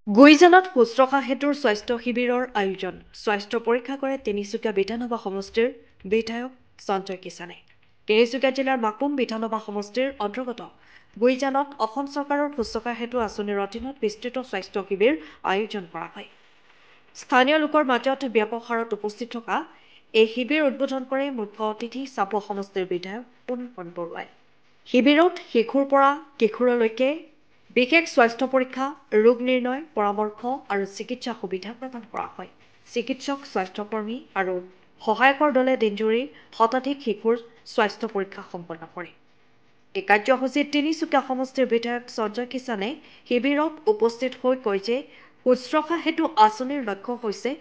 গুইজানত শুশ্ৰূষা সেতুৰ স্বাস্থ্য শিবিৰৰ আয়োজন। স্বাস্থ্য পৰীক্ষা কৰে তিনিচুকীয়া বিধানসভা সমষ্টিৰ বিধায়ক সঞ্জয় কিষাণে। তিনিচুকীয়া জিলাৰ মাকুম বিধানসভা সমষ্টিৰ অন্তৰ্গত গুইজানত অসম চৰকাৰৰ শুশ্ৰূষা সেতু আঁচনিৰ অধীনত বিস্তৃত স্বাস্থ্য শিবিৰ আয়োজন কৰা হয়। স্থানীয় লোকৰ মাজত ব্যাপক হাৰত উপস্থিত থকা এই শিবিৰ উদ্বোধন কৰে মুখ্য অতিথি চাবুৱা সমষ্টিৰ বিধায়ক পুনপন বৰুৱাই। শিবিৰত শিশুৰ পৰা কিশোৰলৈকে বিশেষ স্বাস্থ্য পৰীক্ষা, ৰোগ নিৰ্ণয়, পৰামৰ্শ আৰু চিকিৎসা সুবিধা প্ৰদান কৰা হয়। চিকিৎসক, স্বাস্থ্যকৰ্মী আৰু সহায়কৰ দলে দিনজুৰি শতাধিক শিশুৰ স্বাস্থ্য পৰীক্ষা সম্পন্ন কৰে। এই কাৰ্যসূচীত তিনিচুকীয়া সমষ্টিৰ বিধায়ক সঞ্জয় কিষাণে শিবিৰত উপস্থিত হৈ কয় যে শুশ্ৰূষা সেতু আঁচনিৰ লক্ষ্য হৈছে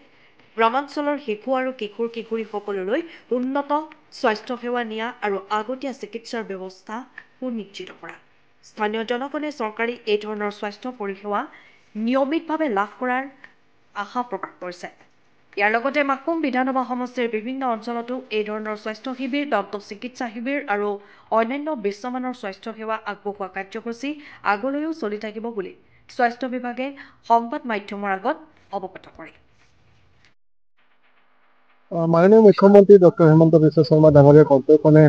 গ্ৰামাঞ্চলৰ শিশু আৰু কিশোৰ-কিশোৰীসকললৈ উন্নত স্বাস্থ্যসেৱা নিয়া আৰু আগতীয়া চিকিৎসাৰ ব্যৱস্থা সুনিশ্চিত কৰা। স্থানীয় জনগণে চৰকাৰী এই ধৰণৰ স্বাস্থ্য পৰিষেৱা নিয়মিতভাৱে লাভ কৰাৰ আশা প্ৰকাশ কৰিছে। ইয়াৰ লগতে মাকুম বিধানসভা সমষ্টিৰ বিভিন্ন অঞ্চলতো এই ধৰণৰ স্বাস্থ্য শিবিৰ, দন্ত চিকিৎসা শিবিৰ আৰু অন্যান্য বিশ্বমানৰ স্বাস্থ্য সেৱা আগবঢ়োৱা কাৰ্যসূচী আগলৈও চলি থাকিব বুলি স্বাস্থ্য বিভাগে সংবাদ মাধ্যমৰ আগত অৱগত কৰে। মাননীয় মুখ্যমন্ত্ৰী ডক্টৰ হিমন্ত বিশ্ব শৰ্মা ডাঙৰীয়াৰ কণ্ঠখনে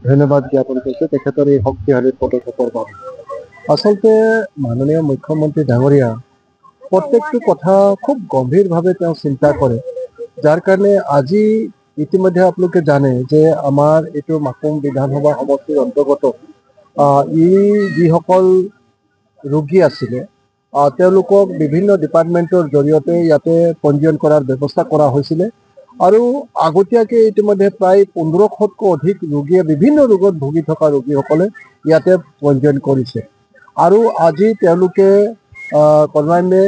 ধন্যবাদ জ্ঞাপন কৰিছে তেখেতৰ এই শক্তিশালী পদক্ষেপৰ বাবে। আচলতে মাননীয় মুখ্যমন্ত্ৰী ডাঙৰীয়া প্ৰত্যেকটো কথা খুব গম্ভীৰভাৱে তেওঁ চিন্তা কৰে, যাৰ কাৰণে আজি ইতিমধ্যে আপোনালোকে জানে যে আমাৰ এইটো মাকুম বিধানসভা সমষ্টিৰ অন্তৰ্গত যিসকল ৰোগী আছিলে তেওঁলোকক বিভিন্ন ডিপাৰ্টমেণ্টৰ জৰিয়তে ইয়াতে পঞ্জীয়ন কৰাৰ ব্যৱস্থা কৰা হৈছিলে আৰু আগতীয়াকৈ ইতিমধ্যে প্ৰায় 1500তকৈ অধিক ৰোগীয়ে বিভিন্ন ৰোগত ভুগি থকা ৰোগীসকলে ইয়াতে পঞ্জীয়ন কৰিছে আৰু আজি তেওঁলোকে ক্ৰমান্বয়ে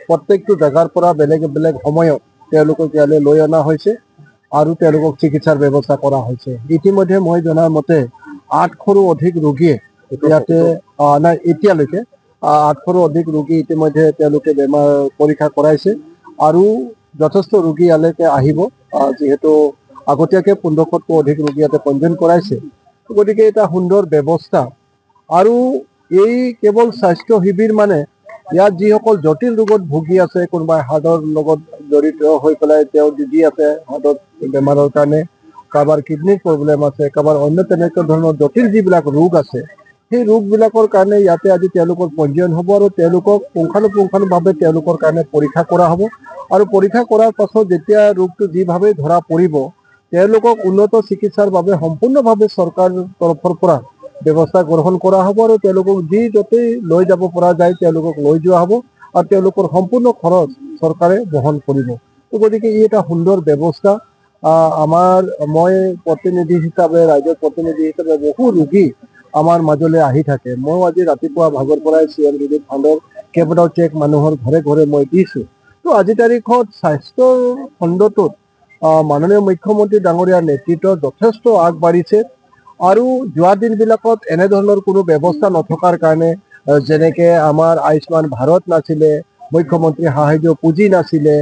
প্ৰত্যেকটো জেগাৰ পৰা বেলেগ বেলেগ সময়ত তেওঁলোকক ইয়ালৈ লৈ অনা হৈছে আৰু তেওঁলোকক চিকিৎসাৰ ব্যৱস্থা কৰা হৈছে। ইতিমধ্যে মই জনাৰ মতে 800ৰো অধিক ৰোগীয়ে ইয়াতে এতিয়ালৈকে 800ৰো অধিক ৰোগী ইতিমধ্যে তেওঁলোকে বেমাৰ পৰীক্ষা কৰাইছে আৰু যথেষ্ট ৰোগী ইয়ালৈকে আহিব, যিহেতু আগতীয়াকৈ 1500তকৈ অধিক ৰোগী ইয়াতে পঞ্জীয়ন কৰাইছে। গতিকে এটা সুন্দৰ ব্যৱস্থা আৰু এই কেৱল স্বাস্থ্য শিবিৰ মানে ইয়াত যিসকল জটিল ৰোগত ভুগি আছে, কোনোবাই হাৰ্টৰ লগত জড়িত হৈ পেলাই তেওঁ ভুগি আছে হাৰ্টৰ বেমাৰৰ কাৰণে, কাৰোবাৰ কিডনিৰ প্ৰব্লেম আছে, কাৰোবাৰ অন্য তেনেকুৱা ধৰণৰ জটিল যিবিলাক ৰোগ আছে সেই ৰোগবিলাকৰ কাৰণে ইয়াতে আজি তেওঁলোকৰ পঞ্জীয়ন হ'ব আৰু তেওঁলোকক পুংখানুপুংখভাৱে তেওঁলোকৰ কাৰণে পৰীক্ষা কৰা হ'ব আৰু পৰীক্ষা কৰাৰ পাছত যেতিয়া ৰোগটো যিভাৱে ধৰা পৰিব তেওঁলোকক উন্নত চিকিৎসাৰ বাবে সম্পূৰ্ণভাৱে চৰকাৰৰ তৰফৰ পৰা ব্যৱস্থা গ্ৰহণ কৰা হ'ব আৰু তেওঁলোকক য'তেই লৈ যাব পৰা যায় তেওঁলোকক লৈ যোৱা হ'ব আৰু তেওঁলোকৰ সম্পূৰ্ণ খৰচ চৰকাৰে বহন কৰিব। গতিকে ই এটা সুন্দৰ ব্যৱস্থা। মই প্ৰতিনিধি হিচাপে, ৰাজ্যৰ প্ৰতিনিধি হিচাপে বহু ৰোগী আমাৰ মাজলৈ আহি থাকে। ময়ো আজি ৰাতিপুৱা ভাগৰ পৰাই CM ৰিলিফ ফাণ্ডৰ কেইবাটাও চেক মানুহৰ ঘৰে ঘৰে মই দিছোঁ। তো আজিৰ তাৰিখত স্বাস্থ্যৰ খণ্ডটোত মাননীয় মুখ্যমন্ত্ৰী ডাঙৰীয়াৰ নেতৃত্বত যথেষ্ট আগবাঢ়িছে আৰু যোৱা দিনবিলাকত এনেধৰণৰ কোনো ব্যৱস্থা নথকাৰ কাৰণে যেনেকৈ আমাৰ আয়ুষ্মান ভাৰত নাছিলে, মুখ্যমন্ত্ৰী সাহায্য পুঁজি নাছিলে,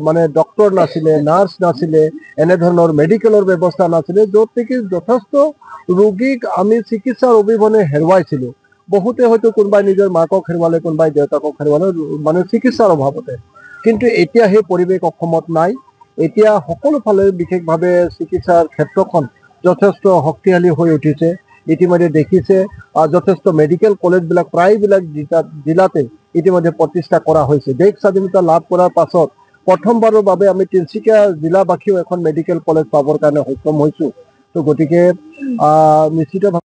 মানে ডক্টৰ নাছিলে, নাৰ্ছ নাছিলে, এনেধৰণৰ মেডিকেলৰ ব্যৱস্থা নাছিলে, য'ত নেকি যথেষ্ট ৰোগীক আমি চিকিৎসাৰ অবিহনে হেৰুৱাইছিলোঁ। বহুতে হয়তো কোনোবাই নিজৰ মাকক হেৰুৱালে, কোনোবাই দেউতাকক হেৰুৱালে, মানে চিকিৎসাৰ অভাৱতে। কিন্তু এতিয়া সেই পৰিৱেশ অসমত নাই। এতিয়া সকলো ফালে বিশেষভাৱে চিকিৎসাৰ ক্ষেত্ৰখন যথেষ্ট শক্তিশালী হৈ উঠিছে। ইতিমধ্যে দেখিছে যথেষ্ট মেডিকেল কলেজবিলাক প্ৰায়বিলাক জিলাতে ইতিমধ্যে প্ৰতিষ্ঠা কৰা হৈছে। দেশ স্বাধীনতা লাভ কৰাৰ পাছত প্ৰথমবাৰৰ বাবে আমি তিনিচুকীয়া জিলাবাসীও এখন মেডিকেল কলেজ পাবৰ কাৰণে সক্ষম হৈছোঁ। তো গতিকে নিশ্চিতভাৱে